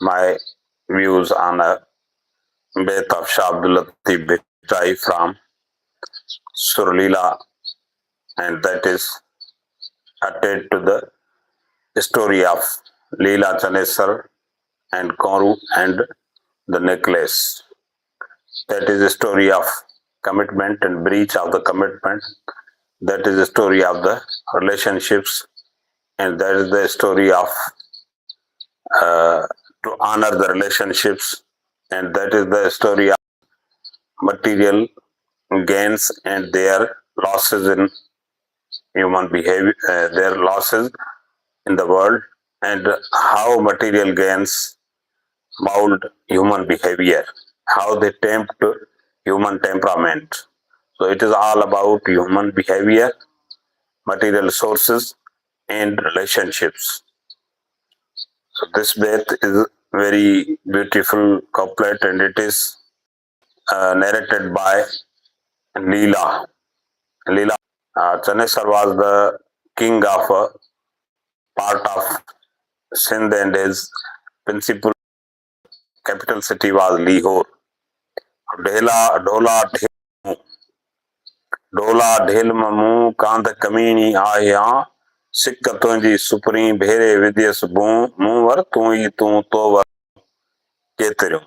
my views on a bit of Shah Abdul Latif Bhittai from Surlila, and that is attached to the story of Leela Chanesar and Koru and the necklace. That is the story of commitment and breach of the commitment. That is the story of the relationships, and that is the story of uh, to honor the relationships, and that is the story of material gains and their losses in human behavior, their losses in the world, and how material gains mold human behavior, how they tempt human temperament. So it is all about human behavior, material sources, and relationships. So this bit is very beautiful couplet, and it is narrated by Leela. Leela Chanesar was the king of a part of Sindh, and his principal capital city was Lahore. ढोला ढेल ममू कांध कमीनी आया सिक तुंहिंजी सुपरी भेरे विद्यस मूं वर तूं ई तूं तो वर केतिरियूं.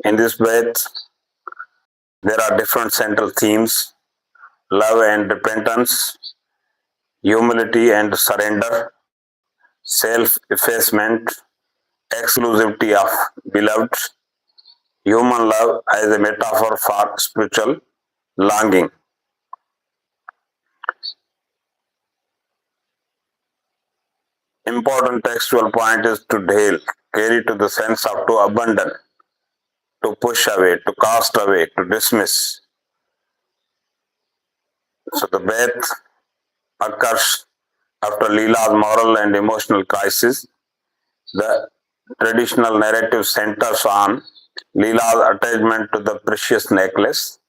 In this bed, there are different central themes: love and repentance, humility and surrender, self-effacement, exclusivity of beloved, human love as a metaphor for spiritual longing. Important textual point is to dale, carry to the sense of to abandon, to push away, to cast away, to dismiss. So the Beth occurs after Leela's moral and emotional crisis. The traditional narrative centers on Leela's attachment to the precious necklace,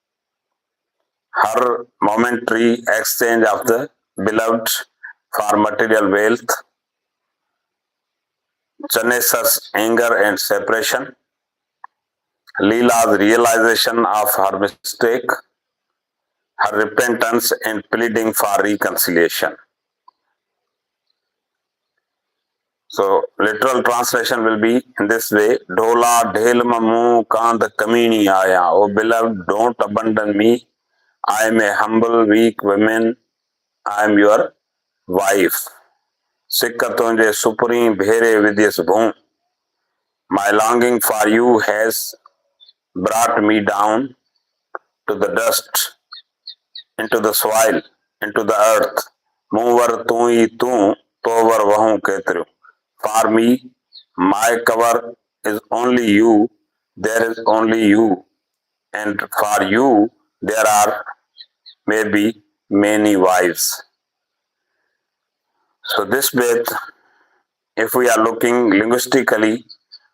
her momentary exchange of the beloved for material wealth, Chanesar's anger and separation, Leela's realization of her mistake, her repentance and pleading for reconciliation. So, literal translation will be in this way: Dhola dhel mamu kand kamini aya. Oh beloved, don't abandon me. I am a humble, weak woman. I am your wife. Sikkatunje supreme bhere vidyas bhum. My longing for you has brought me down to the dust, into the soil, into the earth. Mover tu tovar vahu ketru. For me, my cover is only you. There is only you, and for you there are maybe many wives. So this bit, if we are looking linguistically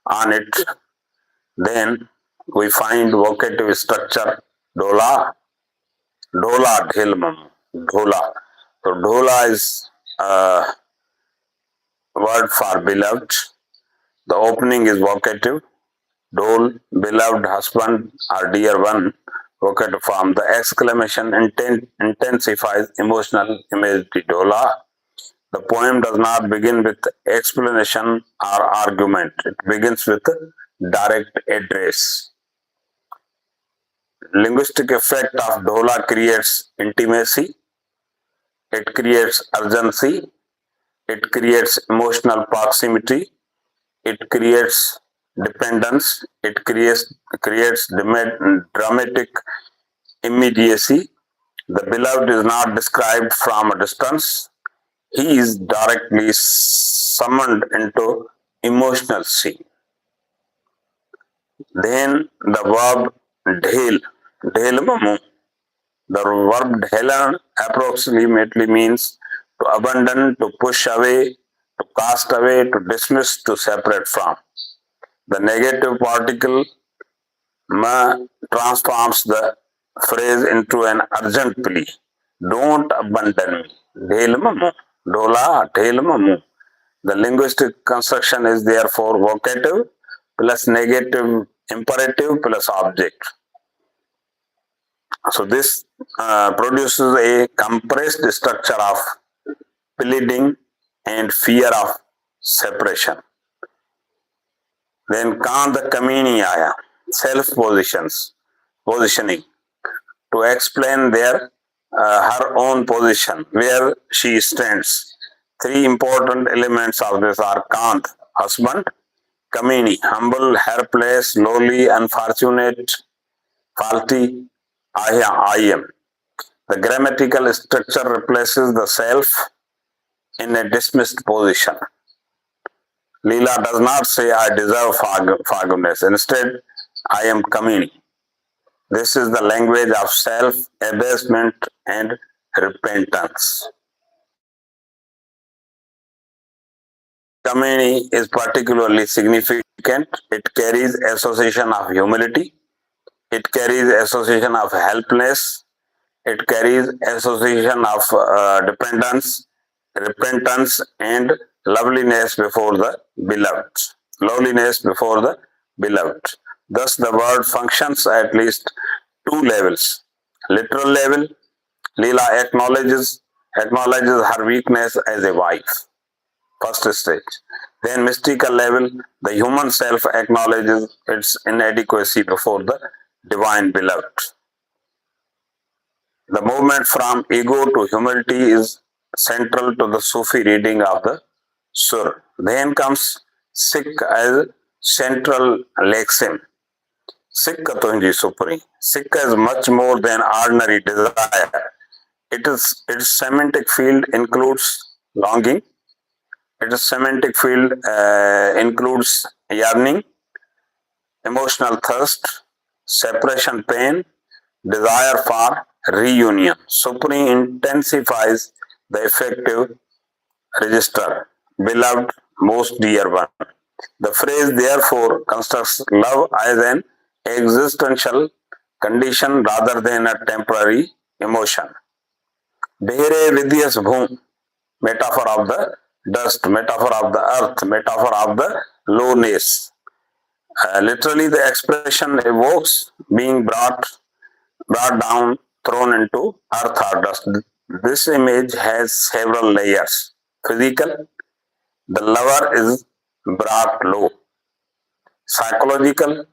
on it, then we find vocative structure dola, dola dhilmam, dola. So dola is a word for beloved. The opening is vocative. Dole, beloved husband or dear one, vocative form. The exclamation intensifies emotional imagery. Dola. The poem does not begin with explanation or argument. It begins with direct address. Linguistic effect of Dhola creates intimacy, it creates urgency, it creates emotional proximity, it creates dependence, it creates dramatic immediacy. The beloved is not described from a distance. He is directly summoned into emotional scene. Then the verb dhel, dhelmamu. The verb dhelan approximately means to abandon, to push away, to cast away, to dismiss, to separate from. The negative particle ma transforms the phrase into an urgent plea. Don't abandon me. Dhelmamu. Dola dhelmamu. The linguistic construction is therefore vocative. plus negative imperative plus object. So this produces a compressed structure of pleading and fear of separation. Then Kant Kamini Aya, self positioning to explain her own position, where she stands. Three important elements of this are Kant, husband; Kamini, humble, helpless, lowly, unfortunate, faulty; Aya, I am. The grammatical structure replaces the self in a dismissed position. Leela does not say, I deserve forgiveness. Instead, I am Kamini. This is the language of self abasement and repentance. Kamini is particularly significant. It carries association of humility, it carries association of helplessness, it carries association of dependence, repentance, and loveliness before the beloved. Lowliness before the beloved. Thus, the word functions at least two levels. Literal level, Leela acknowledges her weakness as a wife. First stage. Then mystical level, the human self acknowledges its inadequacy before the divine beloved. The movement from ego to humility is central to the Sufi reading of the Sur. Then comes Sikh as central lexeme. Sikh Katunji Supri. Sikh is much more than ordinary desire. Its semantic field includes longing. Its semantic field includes yearning, emotional thirst, separation pain, desire for reunion. Supri intensifies the affective register. Beloved, most dear one. The phrase therefore constructs love as an existential condition rather than a temporary emotion. Dhere Vidyas Bhum, metaphor of the dust, metaphor of the earth, metaphor of the lowness. Literally, the expression evokes being brought down, thrown into earth or dust. This image has several layers. Physical, the lover is brought low. Psychological,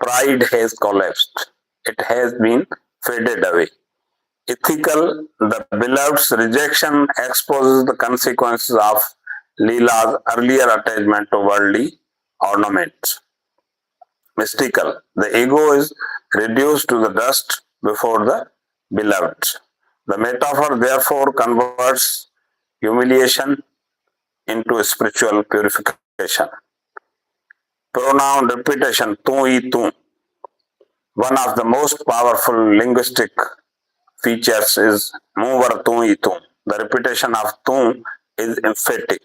pride has collapsed. It has been faded away. Ethical, the beloved's rejection exposes the consequences of Leela's earlier attachment to worldly ornaments. Mystical, the ego is reduced to the dust before the beloved. The metaphor therefore converts humiliation into spiritual purification. Pronoun repetition, tu hi tu. One of the most powerful linguistic features is mover tu hi tu. The repetition of tu is emphatic.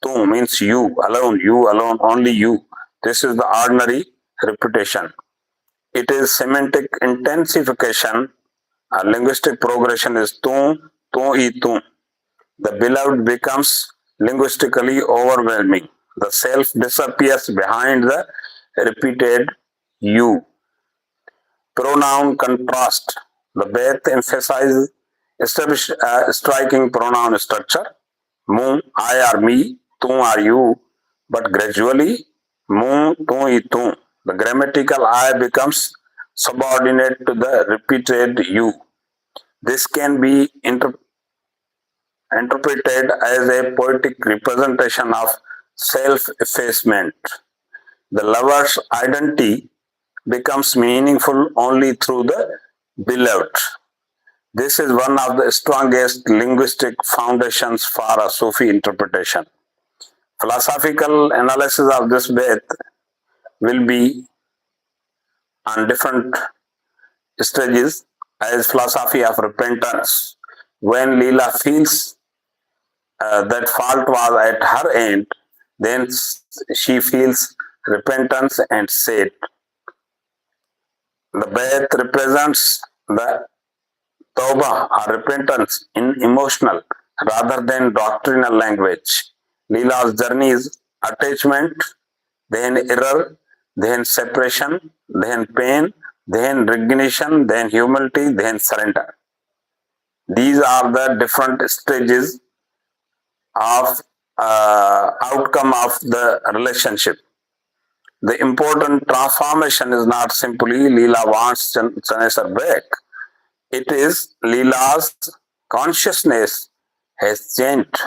Tu means you alone, only you. This is the ordinary repetition. It is semantic intensification. A linguistic progression is tu hi tu. The beloved becomes linguistically overwhelming. The self disappears behind the repeated you. Pronoun contrast. The Beth emphasizes striking pronoun structure. Mu, I or me, tu or you, but gradually, mu, tu, I, tu. The grammatical I becomes subordinate to the repeated you. This can be interpreted as a poetic representation of self effacement. The lover's identity becomes meaningful only through the beloved. This is one of the strongest linguistic foundations for a Sufi interpretation. Philosophical analysis of this bait will be on different stages as philosophy of repentance. When Leela feels that fault was at her end, then she feels repentance and said, the bait represents the tawbah or repentance in emotional rather than doctrinal language. Leela's journey is attachment then error, then separation, then pain, then resignation, then humility, then surrender. These are the different stages of outcome of the relationship. The important transformation is not simply Leela wants Chanesar back. It is Leela's consciousness has changed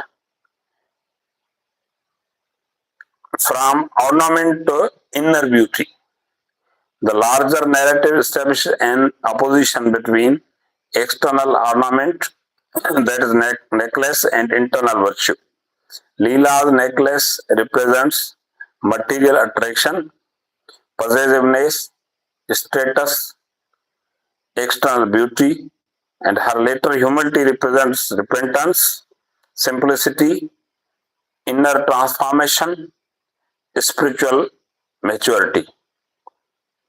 from ornament to inner beauty. The larger narrative establishes an opposition between external ornament, that is necklace, and internal virtue. Leela's necklace represents material attraction, possessiveness, status, external beauty, and her later humility represents repentance, simplicity, inner transformation, spiritual maturity.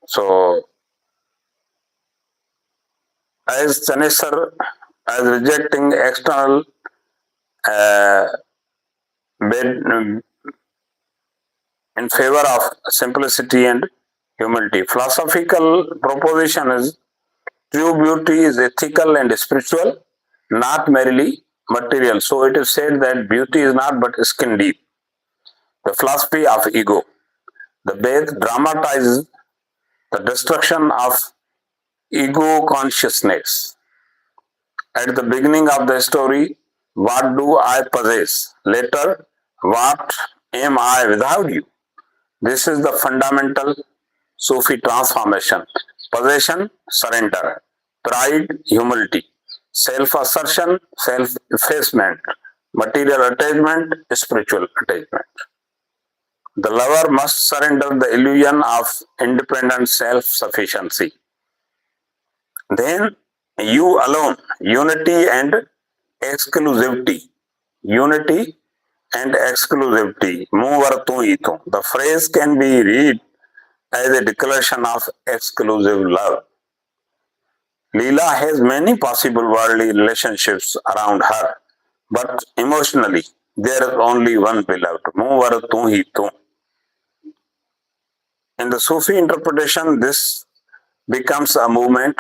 So, as Chanesar, as rejecting external uh, in favor of simplicity and humility. Philosophical proposition is true beauty is ethical and spiritual, not merely material. So it is said that beauty is not but skin deep. The philosophy of ego. The Ved dramatizes the destruction of ego consciousness. At the beginning of the story, what do I possess? Later, what am I without you? This is the fundamental Sufi transformation. Possession, surrender. Pride, humility. Self assertion, self effacement. Material attachment, spiritual attachment. The lover must surrender the illusion of independent self sufficiency. Then you alone, unity and exclusivity. Unity and exclusivity. Mover tu hi tu. The phrase can be read as a declaration of exclusive love. Leela has many possible worldly relationships around her, but emotionally, there is only one beloved. Mover tu hi tu. In the Sufi interpretation, this becomes a movement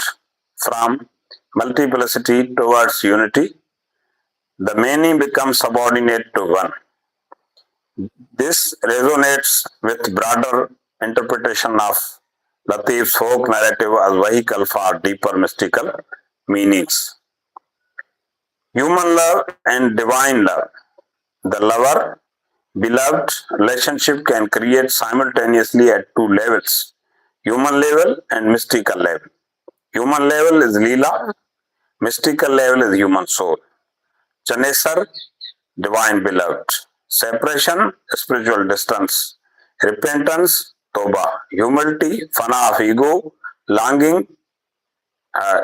from multiplicity towards unity. The many become subordinate to one. This resonates with broader interpretation of Latif's folk narrative as vehicle for deeper mystical meanings. Human love and divine love. The lover beloved relationship can create simultaneously at two levels, human level and mystical level. Human level is Leela, mystical level is human soul. Chanesar, divine beloved. Separation, spiritual distance. Repentance, Toba. Humility, fana of ego. Longing,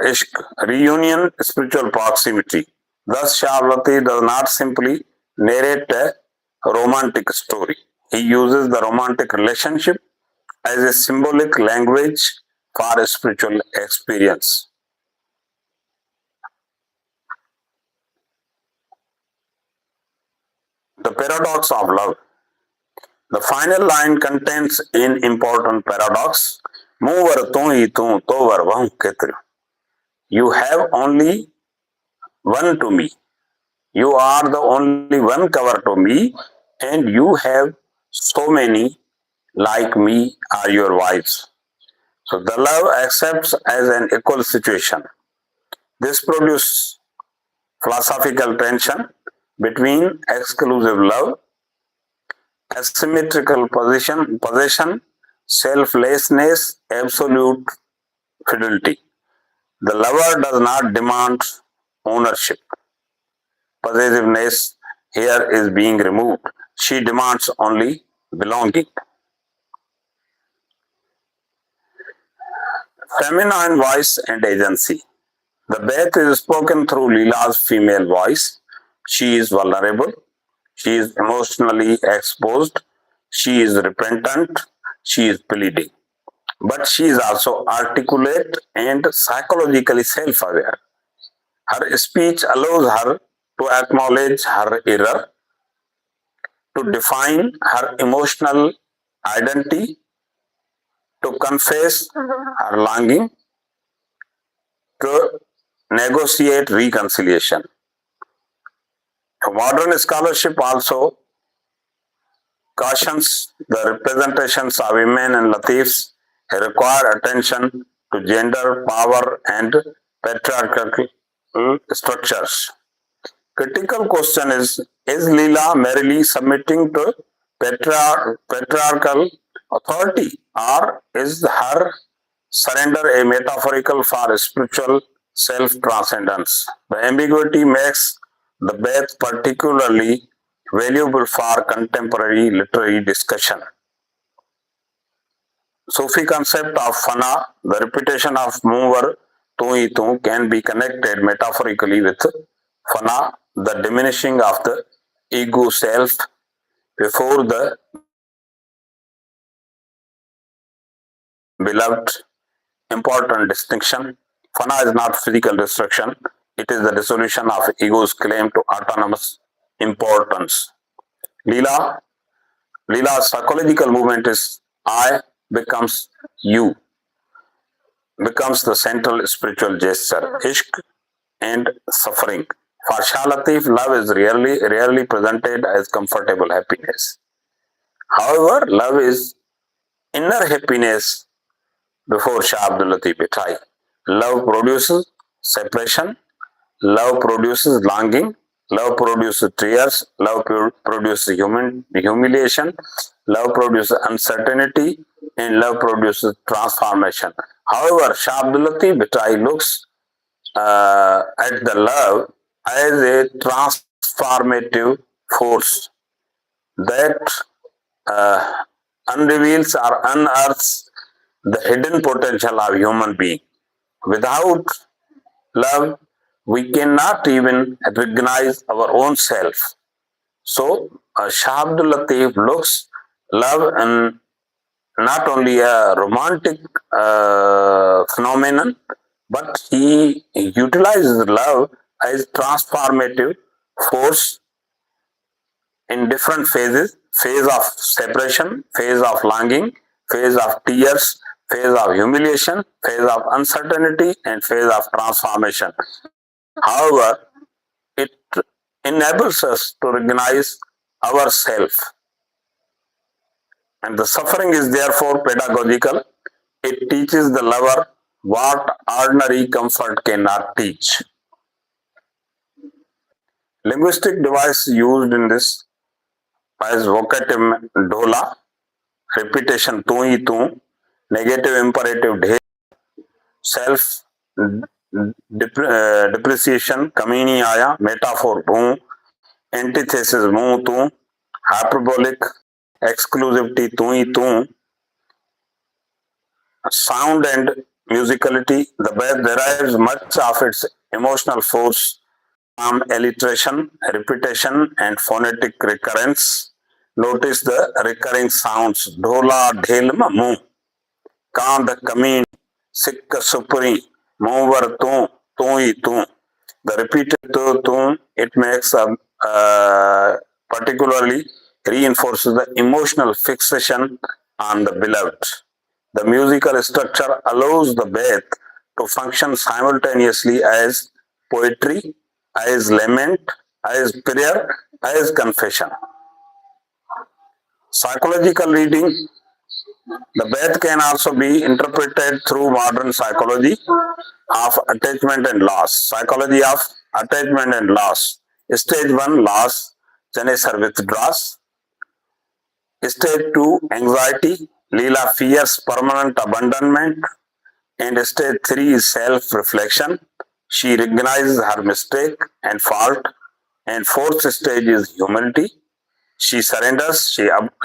ishq. Reunion, spiritual proximity. Thus, Shavlati does not simply narrate a romantic story. He uses the romantic relationship as a symbolic language for a spiritual experience. The paradox of love. The final line contains an important paradox. Mover tu hi tu, tovar vahum ketri. You have only one to me. You are the only one cover to me, and you have so many like me are your wives. So the love accepts as an equal situation. This produces philosophical tension between exclusive love, asymmetrical possession, selflessness, absolute fidelity. The lover does not demand ownership. Possessiveness here is being removed. She demands only belonging. Feminine voice and agency. The Beth is spoken through Leela's female voice. She is vulnerable. She is emotionally exposed. She is repentant. She is pleading. But she is also articulate and psychologically self aware. Her speech allows her to acknowledge her error, to define her emotional identity, to confess her longing, to negotiate reconciliation. Modern scholarship also cautions the representations of women in Latifs require attention to gender, power, and patriarchal structures. Critical question is Leela merely submitting to patriarchal authority, or is her surrender a metaphorical for spiritual self transcendence? The ambiguity makes the Beth particularly valuable for contemporary literary discussion. Sufi concept of fana, the repetition of mover tu hi tu, can be connected metaphorically with fana, the diminishing of the ego self before the beloved. Important distinction. Fana is not physical destruction, it is the dissolution of ego's claim to autonomous importance. Leela, Leela's psychological movement is I becomes you, becomes the central spiritual gesture. Ishq and suffering. For Shah Latif, love is rarely presented as comfortable happiness. However, love is inner happiness before Shah Abdul Latif Bithai. Love produces separation, love produces longing, love produces tears, love produces humiliation, love produces uncertainty, and love produces transformation. However, Shah Abdul Latif Bithai looks at the love as a transformative force that uh, unreveals or unearths the hidden potential of human being. Without love, we cannot even recognize our own self. So, Shah Abdul Latif looks love in not only a romantic phenomenon, but he utilizes love as transformative force in different phases: phase of separation, phase of longing, phase of tears, phase of humiliation, phase of uncertainty, and phase of transformation. However, it enables us to recognize ourselves, and the suffering is therefore pedagogical. It teaches the lover what ordinary comfort cannot teach. Linguistic device used in this is vocative dhola, repetition tu hi tu, negative imperative dhe, self depreciation kamini aya, metaphor bhu, antithesis mu tu, hyperbolic exclusivity tu hi tu, sound and musicality. The Beth derives much of its emotional force from alliteration, repetition, and phonetic recurrence. Notice the recurring sounds: dhola, dhelma, mu, kand, kamin, sikka, supri, mover, tu hi tu. The repeated tu, it makes particularly reinforces the emotional fixation on the beloved. The musical structure allows the Beth to function simultaneously as poetry, as lament, as prayer, as confession. Psychological reading. The Beth can also be interpreted through modern psychology of attachment and loss. Psychology of attachment and loss. Stage 1 loss, Janisar withdraws. Stage 2 anxiety, Leela fears permanent abandonment. And stage 3 is self reflection. She recognizes her mistake and fault. And fourth stage is humility. She surrenders,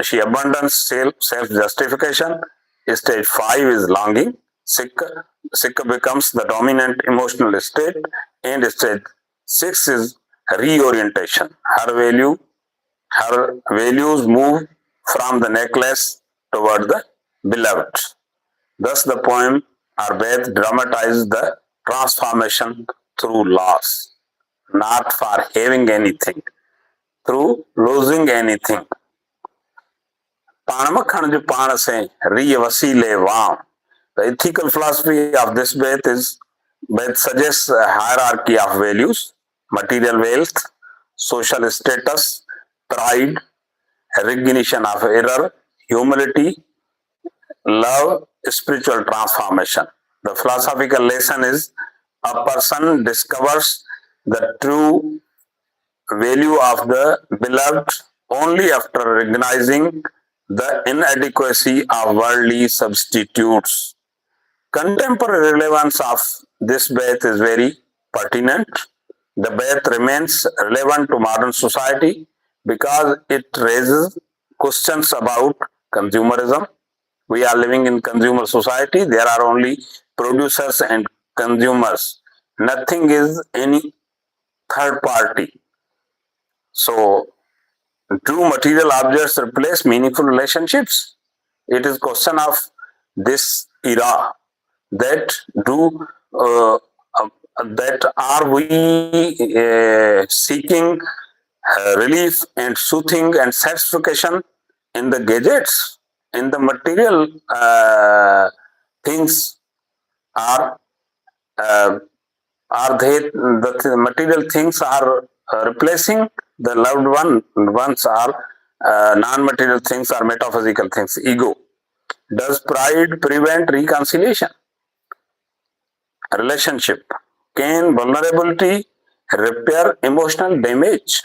she abandons self justification. Stage 5 is longing. Sikha becomes the dominant emotional state. And stage 6 is reorientation. Her values move from the necklace toward the beloved. Thus, the poem Arbeth dramatizes the transformation through loss, not for having anything, through losing anything. Panamakhan ju pana se ri vasile vam. The ethical philosophy of this Beth suggests a hierarchy of values, material wealth, social status, pride, recognition of error, humility, love, spiritual transformation. The philosophical lesson is a person discovers the true value of the beloved only after recognizing the inadequacy of worldly substitutes. Contemporary relevance of this Beth is very pertinent. The Beth remains relevant to modern society because it raises questions about consumerism. We are living in consumer society. There are only producers and consumers. Nothing is any third party. So, do material objects replace meaningful relationships? It is question of this era that do that are we seeking relief and soothing and satisfaction in the gadgets, in the material things, are uh, are they the material things are replacing the loved ones, are non-material things, are metaphysical things. Ego, does pride prevent reconciliation? Relationship, can vulnerability repair emotional damage?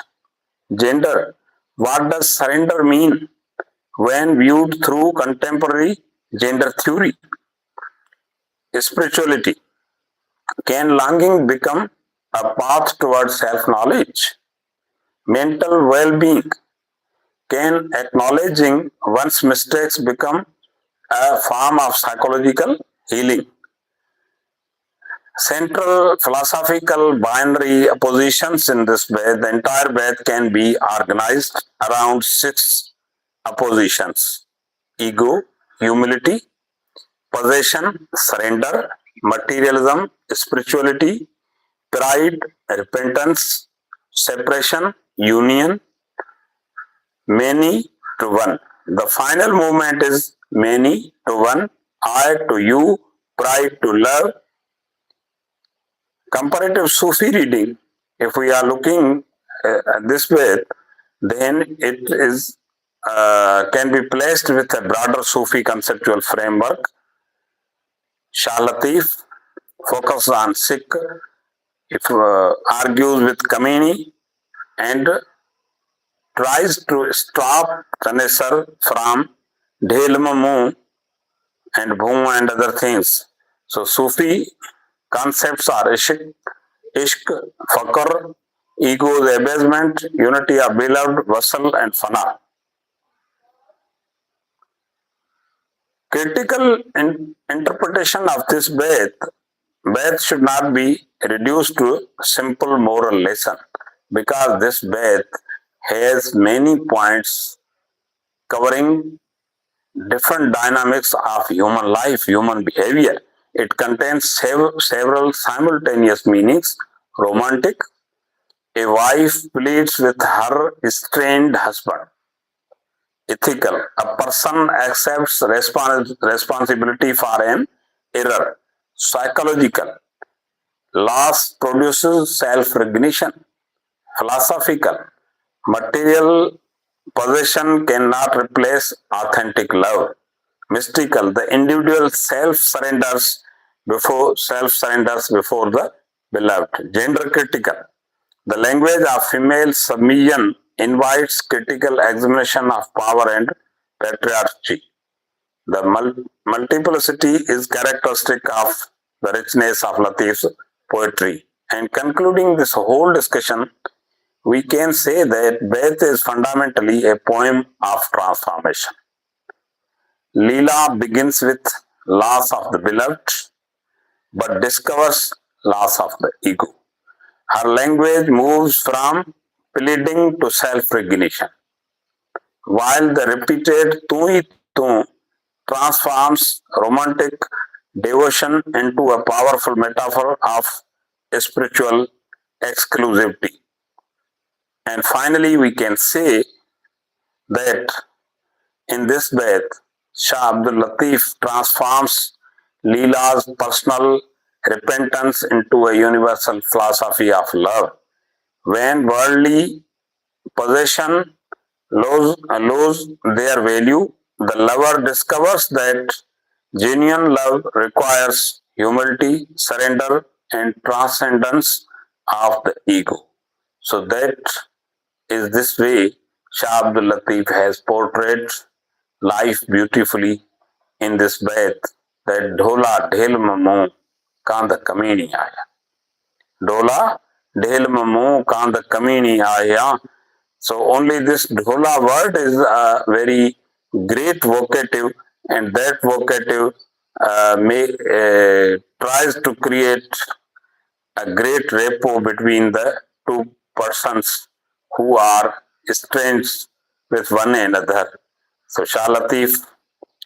Gender, what does surrender mean when viewed through contemporary gender theory? Spirituality, can longing become a path towards self knowledge? Mental well being, can acknowledging one's mistakes become a form of psychological healing? Central philosophical binary oppositions in this bed, the entire bed can be organized around six oppositions: ego, humility, possession, surrender, materialism, spirituality, pride, repentance, separation, union, many to one. The final movement is many to one, I to you, pride to love. Comparative Sufi reading, if we are looking at this way, then it is can be placed with a broader Sufi conceptual framework. Shah Latif focuses on Sikh, if argues with Kamini, and tries to stop Tanesar from Dhelmamu and Bhum and other things. So Sufi concepts are Ishq, Fakr, ego's abasement, unity of beloved, Vasal, and Fana. Critical interpretation of this Beth should not be reduced to simple moral lesson, because this Beth has many points covering different dynamics of human life, human behavior. It contains several simultaneous meanings: romantic, a wife pleads with her estranged husband; ethical, a person accepts responsibility for an error; psychological, loss produces self recognition; philosophical, material possession cannot replace authentic love; mystical, the individual self surrenders before the beloved; gender critical, the language of female submission invites critical examination of power and patriarchy. The multiplicity is characteristic of the richness of Latif's poetry. And concluding this whole discussion, we can say that Beth is fundamentally a poem of transformation. Leela begins with loss of the beloved, but discovers loss of the ego. Her language moves from pleading to self-recognition, while the repeated tu hi tu transforms romantic devotion into a powerful metaphor of spiritual exclusivity. And finally, we can say that In this bait, Shah Abdul Latif transforms Leela's personal repentance into a universal philosophy of love. When worldly possession lose their value, the lover discovers that genuine love requires humility, surrender, and transcendence of the ego. So that is this way Shah Abdul Latif has portrayed life beautifully in this bait that Dhola Dhel Mamu Kand Kamini Aya. Dhola Dhel Mamu Kand Kamini Aya. So only this Dhola word is a very great vocative, and that vocative tries to create a great rapport between the two persons who are estranged with one another. So Shah Latif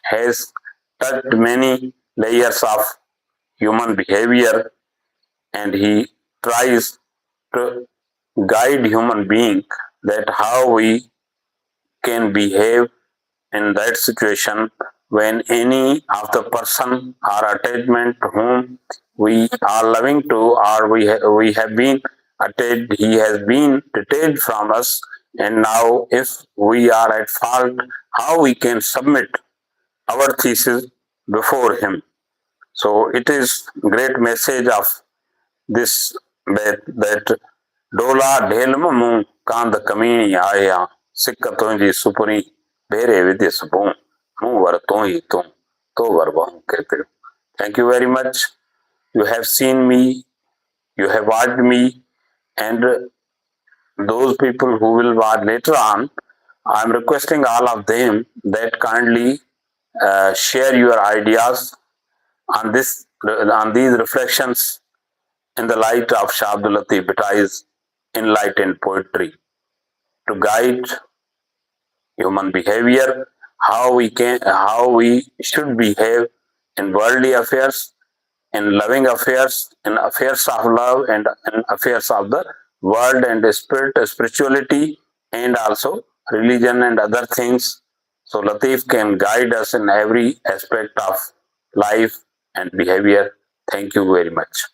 has touched many layers of human behavior, and he tries to guide human being that how we can behave in that situation when any of the person or attachment whom we are loving to, or we have been attached, he has been detached from us, and now if we are at fault, how we can submit our thesis before him. So it is great message of this that डोला ढेल में मुंह कांद कमीनी आया सिक्क तुझी सुपनी भेरे विधि सपू मुंह वर तो ही तो वर बहु कृपा. Thank you very much. You have seen me, you have watched me, and those people who will watch later on, I'm requesting all of them that kindly share your ideas on these reflections in the light of Shah Abdul Latif Bhattai's enlightened poetry to guide human behavior, how we should behave in worldly affairs, in loving affairs, in affairs of love, and in affairs of the world and spirituality, and also religion and other things. So Latif can guide us in every aspect of life and behavior. Thank you very much.